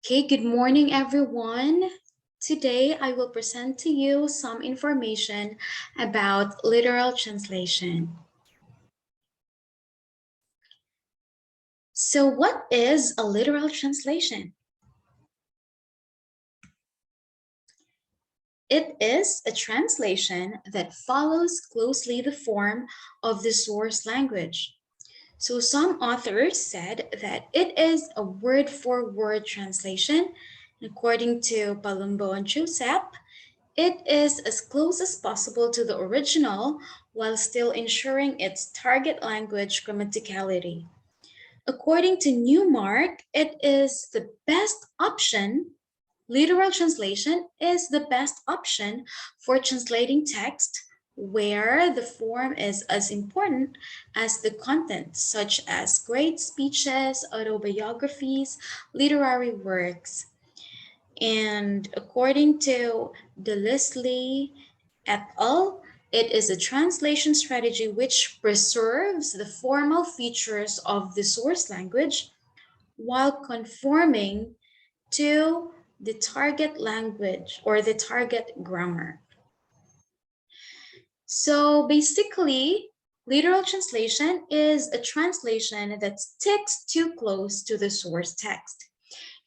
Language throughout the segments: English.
Okay, good morning, everyone. Today, I will present to you some information about literal translation. So, what is a literal translation? It is a translation that follows closely the form of the source language. So, some authors said that it is a word for word translation. According to Palumbo and Joseph, it is as close as possible to the original while still ensuring its target language grammaticality. According to Newmark, it is the best option. Literal translation is the best option for translating text where the form is as important as the content, such as great speeches, autobiographies, literary works. And according to Leslie et al., it is a translation strategy which preserves the formal features of the source language while conforming to the target language or the target grammar. So basically, literal translation is a translation that sticks too close to the source text.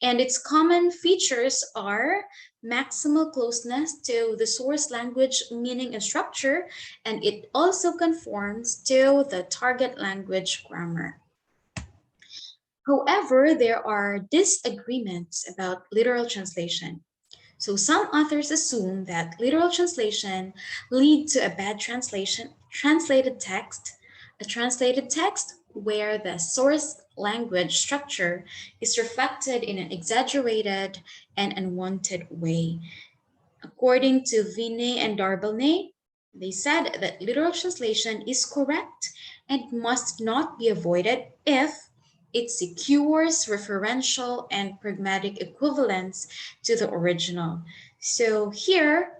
And its common features are maximal closeness to the source language meaning and structure, and it also conforms to the target language grammar. However, there are disagreements about literal translation. So some authors assume that literal translation lead to a bad translated text, a translated text where the source language structure is reflected in an exaggerated and unwanted way. According to Vinay and Darbelnay, they said that literal translation is correct and must not be avoided if it secures referential and pragmatic equivalence to the original. So here,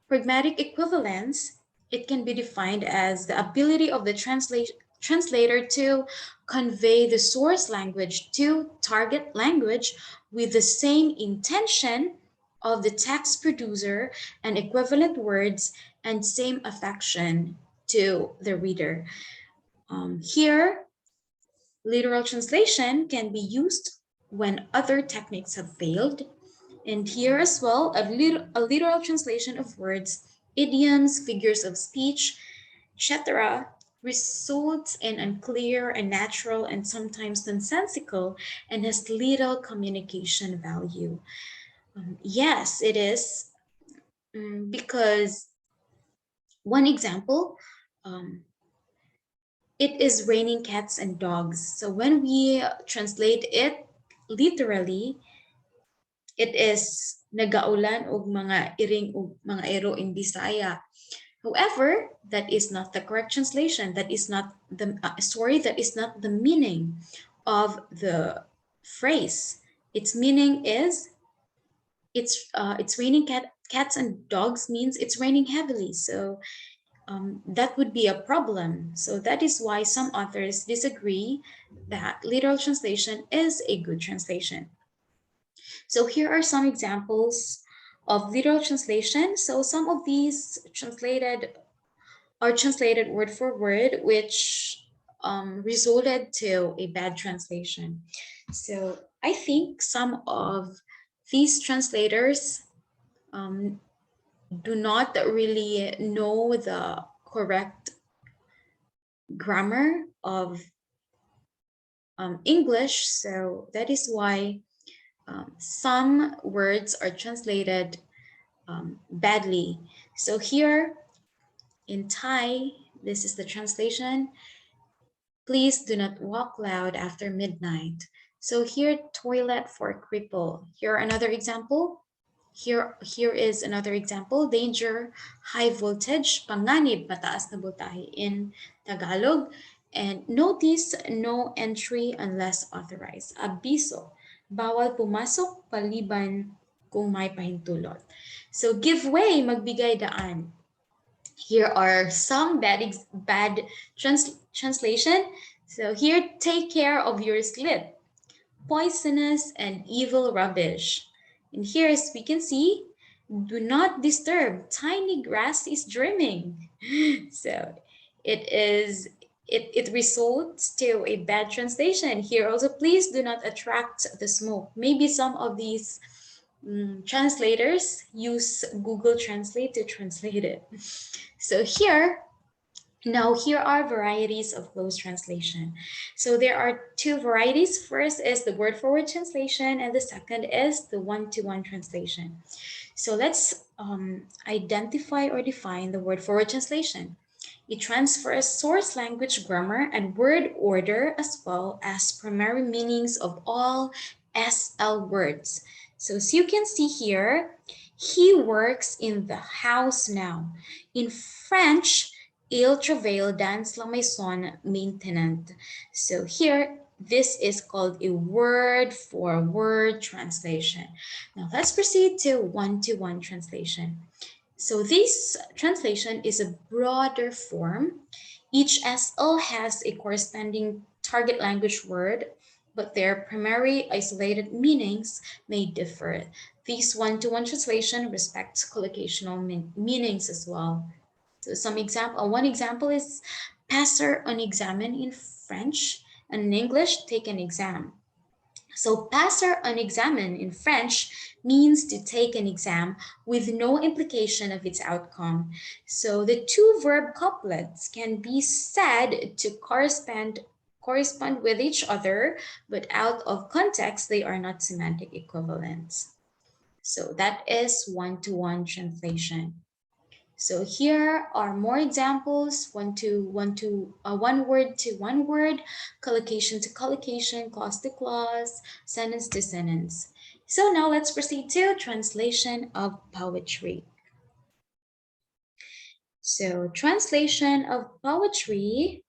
pragmatic equivalence, it can be defined as the ability of the translator to convey the source language to target language with the same intention of the text producer and equivalent words and same affection to the reader. Here, literal translation can be used when other techniques have failed. And here as well, a literal translation of words, idioms, figures of speech, etc., results in unclear, unnatural, and sometimes nonsensical and has little communication value. Yes, it is, because one example, um, it is raining cats and dogs. So when we translate it literally, it is nagaulan og mga iring og mga ero in Bisaya. However, that is not the correct translation. That is not the that is not the meaning of the phrase. Its meaning is it's raining cats and dogs means it's raining heavily. So that would be a problem. So that is why some authors disagree that literal translation is a good translation. So here are some examples of literal translation. So some of these are translated word for word, which resulted to a bad translation. So I think some of these translators do not really know the correct grammar of English. So that is why some words are translated badly. So here in Thai, this is the translation. Please do not walk loud after midnight. So here, toilet for cripple. Here another example. Here is another example. Danger, high voltage, panganib, mataas na voltahe in Tagalog. And notice, no entry unless authorized. Abiso, bawal pumasok paliban kung may pahintulot. So give way, magbigay daan. Here are some bad translation. So here, take care of your slip. poisonous and evil rubbish. And here, as we can see, do not disturb, tiny grass is dreaming. So it is it results to a bad translation. Here also, please do not attract the smoke. Maybe some of these translators use Google Translate to translate it. So here are varieties of close translation. So there are two varieties. First is the word for word translation, and the second is the one-to-one translation. So let's identify or define the word for word translation. It transfers source language grammar and word order as well as primary meanings of all SL words. So as you can see here, he works in the house now. In French, il travaille dans la maison maintenant. So here, this is called a word for word translation. Now let's proceed to one-to-one translation. So this translation is a broader form. Each SL has a corresponding target language word, but their primary isolated meanings may differ. This one-to-one translation respects collocational meanings as well. So one example is passer un examen in French, and in English, take an exam. So passer un examen in French means to take an exam with no implication of its outcome. So the two verb couplets can be said to correspond with each other, but out of context, they are not semantic equivalents. So that is one-to-one translation. So here are more examples: one word to one word, collocation to collocation, clause to clause, sentence to sentence. So now let's proceed to translation of poetry. So translation of poetry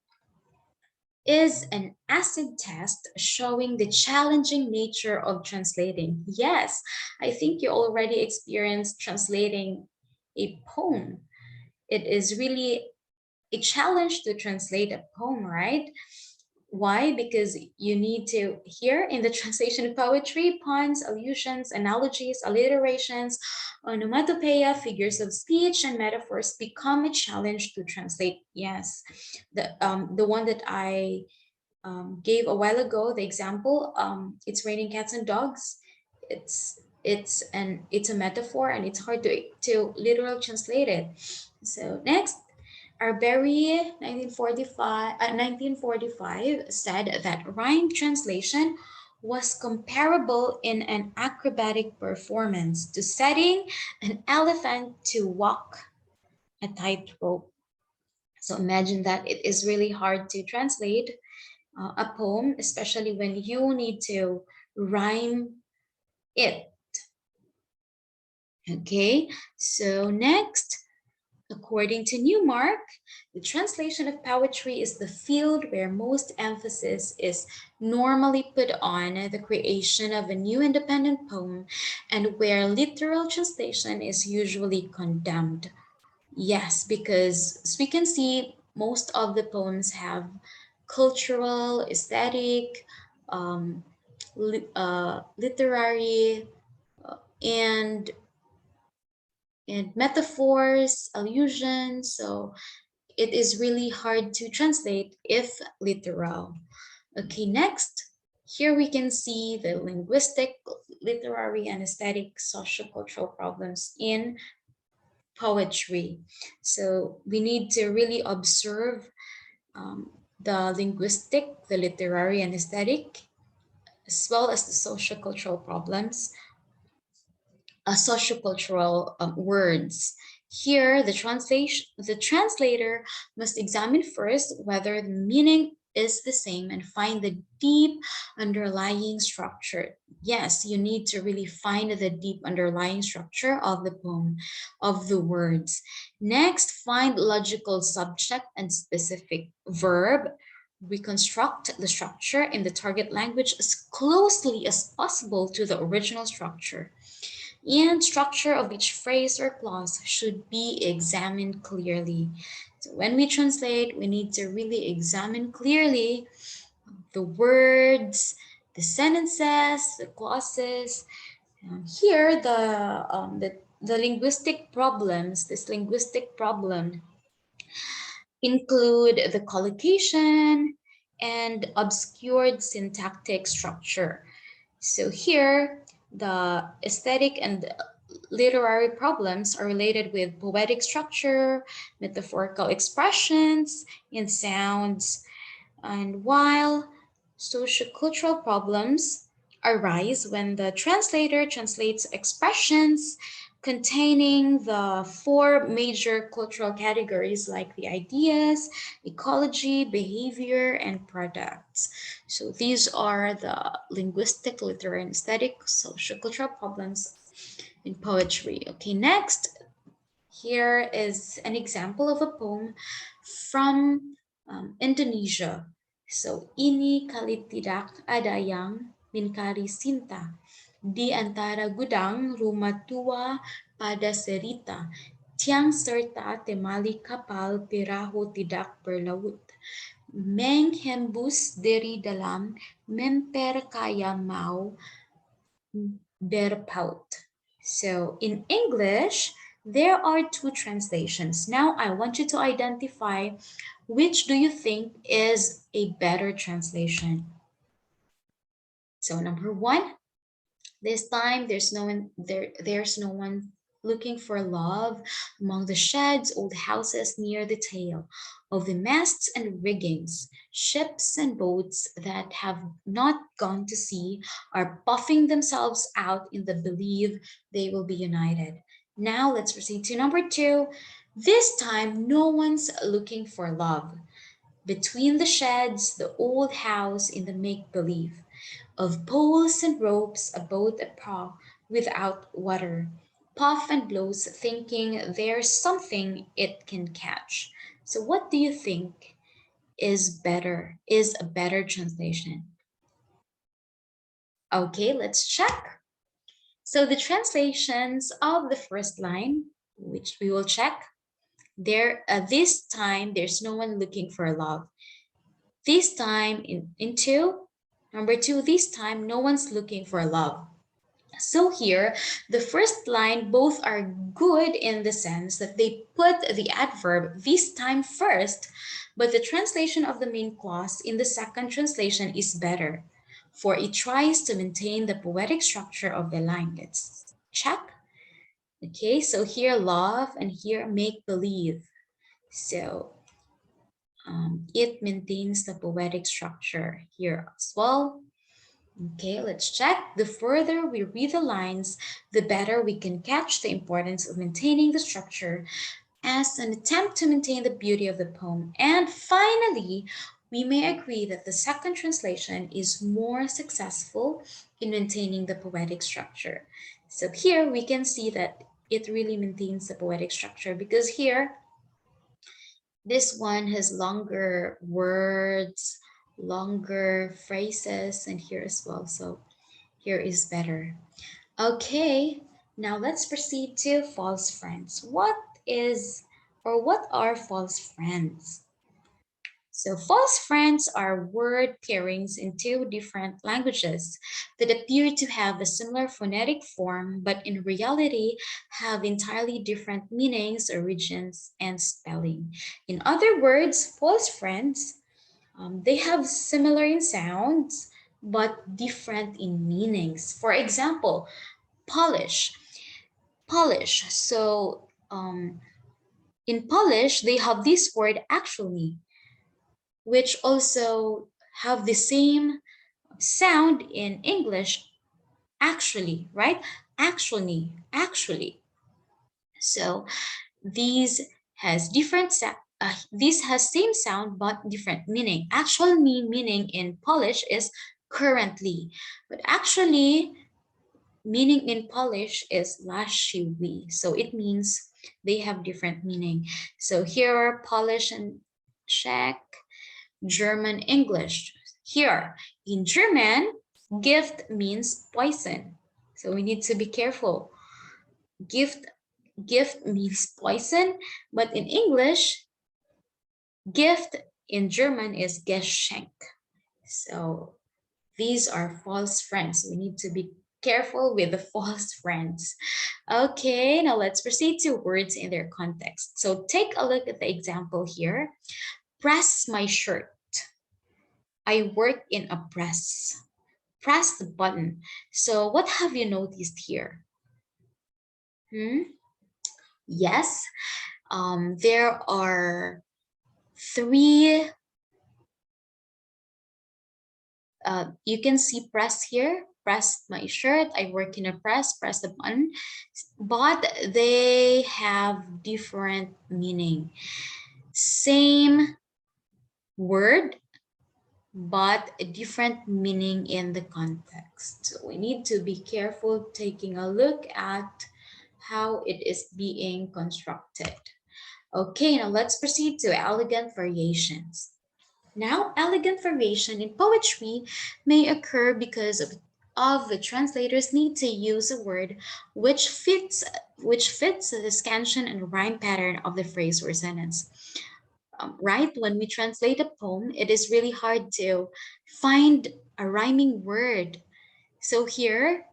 is an acid test showing the challenging nature of translating. Yes, I think you already experienced translating a poem. It is really a challenge to translate a poem, right? Why? Because you need to, here in the translation of poetry, puns, allusions, analogies, alliterations, onomatopoeia, figures of speech, and metaphors become a challenge to translate. Yes, the one that I gave a while ago, the example, it's raining cats and dogs. It's a metaphor, and it's hard to literal translate it. So next, Arbery 1945 said that rhyme translation was comparable in an acrobatic performance to setting an elephant to walk a tightrope. So imagine that it is really hard to translate a poem, especially when you need to rhyme it. Okay, so next, according to Newmark, the translation of poetry is the field where most emphasis is normally put on the creation of a new independent poem and where literal translation is usually condemned. Yes, because as we can see, most of the poems have cultural, aesthetic, literary, and metaphors, allusions. So it is really hard to translate if literal. Okay, next. Here we can see the linguistic, literary, and aesthetic sociocultural problems in poetry. So we need to really observe the linguistic, the literary, and aesthetic, as well as the sociocultural problems, sociocultural words. Here, the translator must examine first whether the meaning is the same and find the deep underlying structure. Yes, you need to really find the deep underlying structure of the poem, of the words. Next, find logical subject and specific verb. Reconstruct the structure in the target language as closely as possible to the original structure. And structure of each phrase or clause should be examined clearly. So when we translate, we need to really examine clearly the words, the sentences, the clauses. Here, the linguistic problems, this linguistic problem include the collocation and obscured syntactic structure. So here, the aesthetic and literary problems are related with poetic structure, metaphorical expressions, and sounds. And while sociocultural problems arise when the translator translates expressions containing the four major cultural categories like the ideas, ecology, behavior, and products. So these are the linguistic, literary, and aesthetic sociocultural problems in poetry. Okay, next, here is an example of a poem from Indonesia. So, ini kali tidak ada yang mencari cinta di antara gudang rumah tua pada cerita, tiang serta temali kapal perahu tidak berlaut. Menghembus dari dalam memperkaya mau berpaut. So in English, there are two translations. Now I want you to identify which do you think is a better translation. So number one, this time there's no one looking for love among the sheds, old houses near the tail of the masts and riggings. Ships and boats that have not gone to sea are puffing themselves out in the belief they will be united. Now let's proceed to number two. This time, no one's looking for love. Between the sheds, the old house in the make-believe of poles and ropes, a boat, a prow without water, puff and blows, thinking there's something it can catch. So, what do you think is better? Is a better translation? Okay, let's check. So, the translations of the first line, which we will check, there this time there's no one looking for love. This time in two, number two, this time no one's looking for love. So here, the first line, both are good in the sense that they put the adverb this time first, but the translation of the main clause in the second translation is better, for it tries to maintain the poetic structure of the line. Let's check. Okay, so here love and here make believe. So it maintains the poetic structure here as well. Okay, let's check. The further we read the lines, the better we can catch the importance of maintaining the structure as an attempt to maintain the beauty of the poem. And finally, we may agree that the second translation is more successful in maintaining the poetic structure. So here we can see that it really maintains the poetic structure because here this one has longer words, longer phrases, and here as well. So here is better. Okay, now let's proceed to false friends. What are false friends? So false friends are word pairings in two different languages that appear to have a similar phonetic form, but in reality have entirely different meanings, origins, and spelling. In other words, false friends, they have similar in sounds, but different in meanings. For example, polish. Polish. So in Polish, they have this word actually, which also have the same sound in English, actually, right? Actually. So these has different this has same sound but different meaning. Actual meaning in Polish is currently, but actually meaning in Polish is lasciwi. So it means they have different meaning. So here are Polish and Czech, German, English. Here, in German, gift means poison. So we need to be careful. Gift means poison, but in English, gift in German is Geschenk. So These are false friends. We need to be careful with the false friends. Okay, now let's proceed to words in their context. So take a look at the example here. Press my shirt. I work in a press. Press the button. So what have you noticed here? Yes, there are three. You can see press here. Press my shirt. I work in a press. Press the button. But they have different meaning. Same word, but a different meaning in the context. So we need to be careful taking a look at how it is being constructed. Okay, now let's proceed to elegant variations. Now, elegant variation in poetry may occur because of the translators need to use a word which fits the scansion and rhyme pattern of the phrase or sentence. Right? When we translate a poem, it is really hard to find a rhyming word. So here,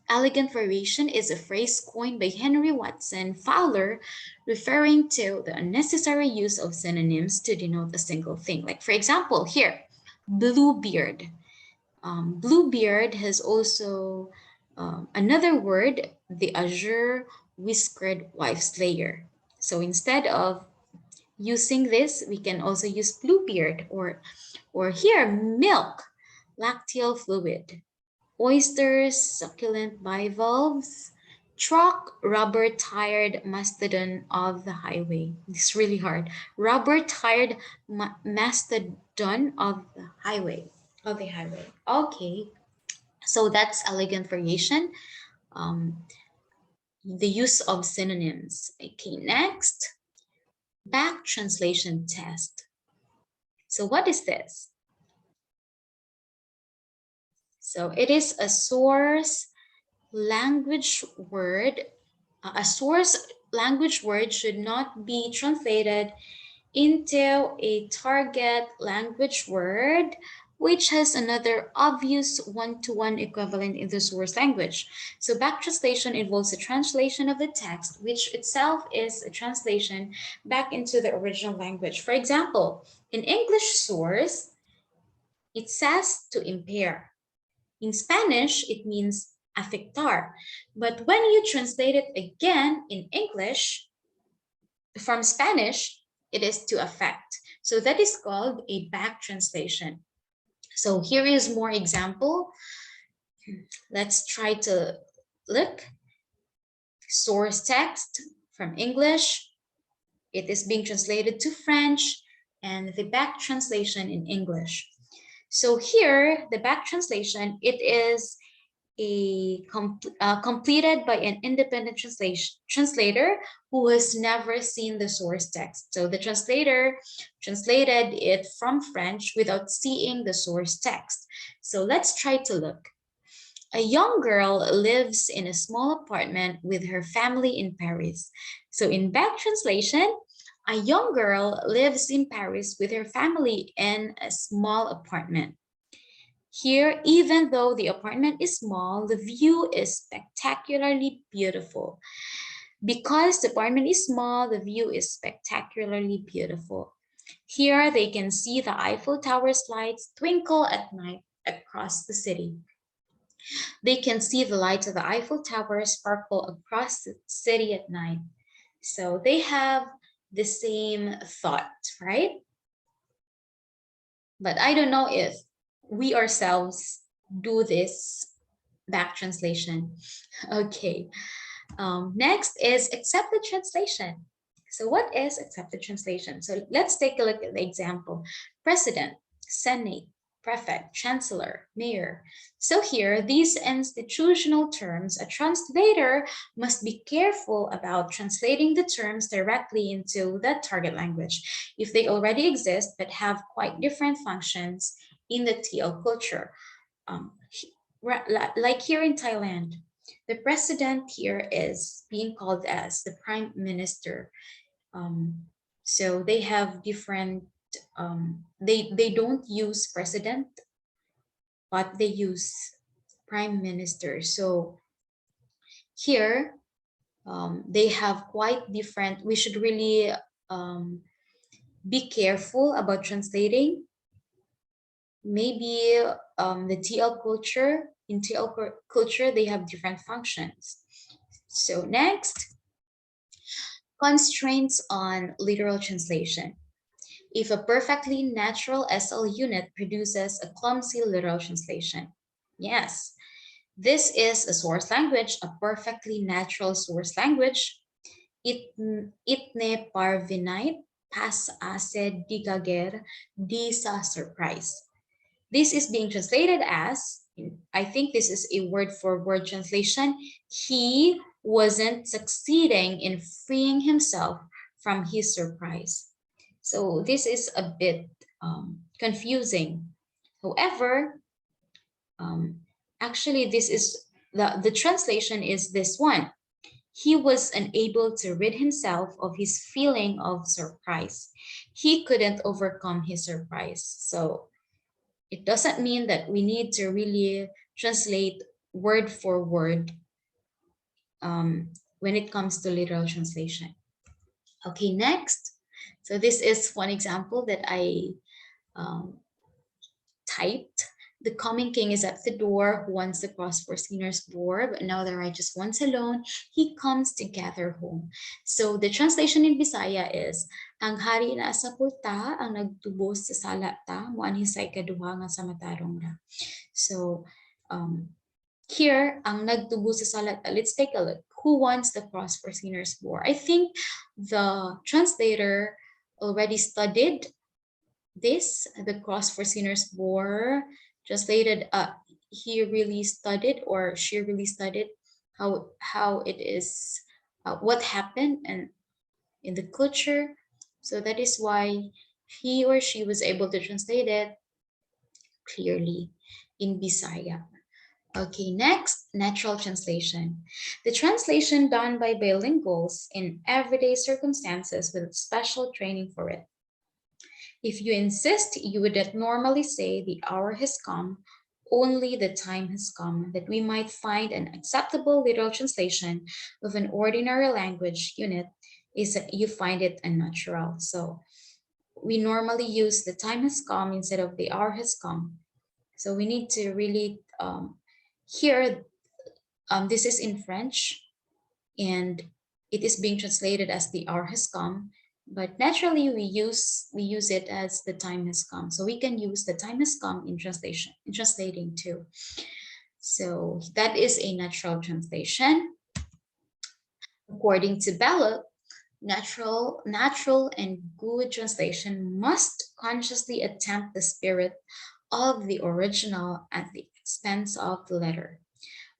elegant variation is a phrase coined by Henry Watson Fowler referring to the unnecessary use of synonyms to denote a single thing. Like, for example, here, Bluebeard. Bluebeard has also another word, the azure whiskered wife slayer. So instead of using this, we can also use Bluebeard or here, milk, lacteal fluid. Oysters, succulent bivalves, truck, rubber-tired mastodon of the highway. It's really hard. Rubber-tired mastodon of the highway. Of the highway. Okay, so that's elegant variation. The use of synonyms. Okay, next, back translation test. So what is this? So it is a source language word. A source language word should not be translated into a target language word which has another obvious one-to-one equivalent in the source language. So back translation involves a translation of the text, which itself is a translation back into the original language. For example, in English source, it says to impair. In Spanish, it means afectar. But when you translate it again in English, from Spanish, it is to affect. So that is called a back translation. So here is more example. Let's try to look. Source text from English. It is being translated to French and the back translation in English. So here, the back translation, it is completed by an independent translator who has never seen the source text. So the translator translated it from French without seeing the source text. So let's try to look. A young girl lives in a small apartment with her family in Paris. So in back translation, a young girl lives in Paris with her family in a small apartment. Here, even though the apartment is small, the view is spectacularly beautiful. Because the apartment is small, the view is spectacularly beautiful. Here, they can see the Eiffel Tower's lights twinkle at night across the city. They can see the lights of the Eiffel Tower sparkle across the city at night. So they have the same thought, right? But I don't know if we ourselves do this back translation. Okay. Next is accepted translation. So what is accepted translation? So let's take a look at the example. President, Senate, prefect, chancellor, mayor. So here, these institutional terms, a translator must be careful about translating the terms directly into the target language if they already exist but have quite different functions in the TL culture. Like here in Thailand, the president here is being called as the prime minister. So they have different, they don't use president but they use prime minister. So here, they have quite different. We should really be careful about translating. Maybe the TL culture, in TL culture, they have different functions. So next, constraints on literal translation. If a perfectly natural SL unit produces a clumsy literal translation. Yes, this is a source language, a perfectly natural source language. Itne parvinite pas ase digager di sa surprise. This is being translated as, I think this is a word for word translation, he wasn't succeeding in freeing himself from his surprise. So this is a bit confusing. However, actually this is, the translation is this one. He was unable to rid himself of his feeling of surprise. He couldn't overcome his surprise. So it doesn't mean that we need to really translate word for word when it comes to literal translation. Okay, next. So this is one example that I typed. The coming king is at the door, who wants the cross for sinners bore, but now the righteous ones alone, he comes to gather home. So the translation in Bisaya is, ang hari na sa pulta, ang nagtubos sa salata, muan hisay kaduha nga sa matarong ra. So here, ang nagtubos sa salata, let's take a look. Who wants the cross for sinners bore? I think the translator already studied this, the cross for sinners bore, translated, he really studied, or she really studied how it is, what happened and in the culture. So that is why he or she was able to translate it clearly in Bisaya. Okay, next, natural translation. The translation done by bilinguals in everyday circumstances with special training for it. If you insist, you would normally say the hour has come, only the time has come, that we might find an acceptable literal translation of an ordinary language unit is that you find it unnatural. So we normally use the time has come instead of the hour has come. So we need to really here, this is in French, and it is being translated as the hour has come, but naturally we use it as the time has come. So we can use the time has come in translating too. So that is a natural translation. According to Belloc, natural and good translation must consciously attempt the spirit of the original at the expense of the letter.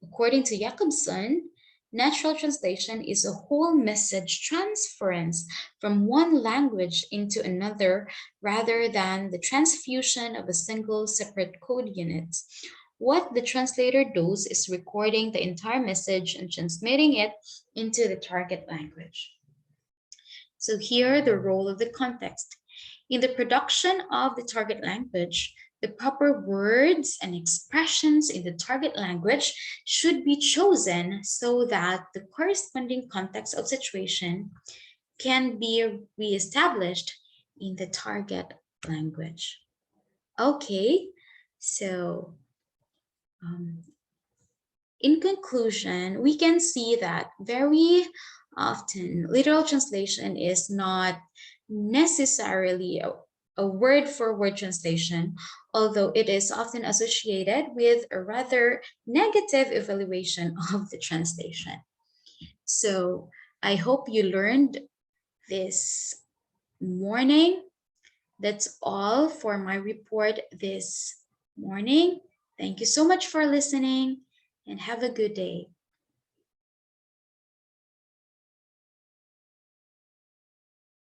According to Jacobson, natural translation is a whole message transference from one language into another rather than the transfusion of a single separate code unit. What the translator does is recording the entire message and transmitting it into the target language. So here, the role of the context. In the production of the target language, the proper words and expressions in the target language should be chosen so that the corresponding context of situation can be reestablished in the target language. Okay, so in conclusion, we can see that very often literal translation is not necessarily a word for word translation, although it is often associated with a rather negative evaluation of the translation. So I hope you learned this morning. That's all for my report this morning. Thank you so much for listening and have a good day.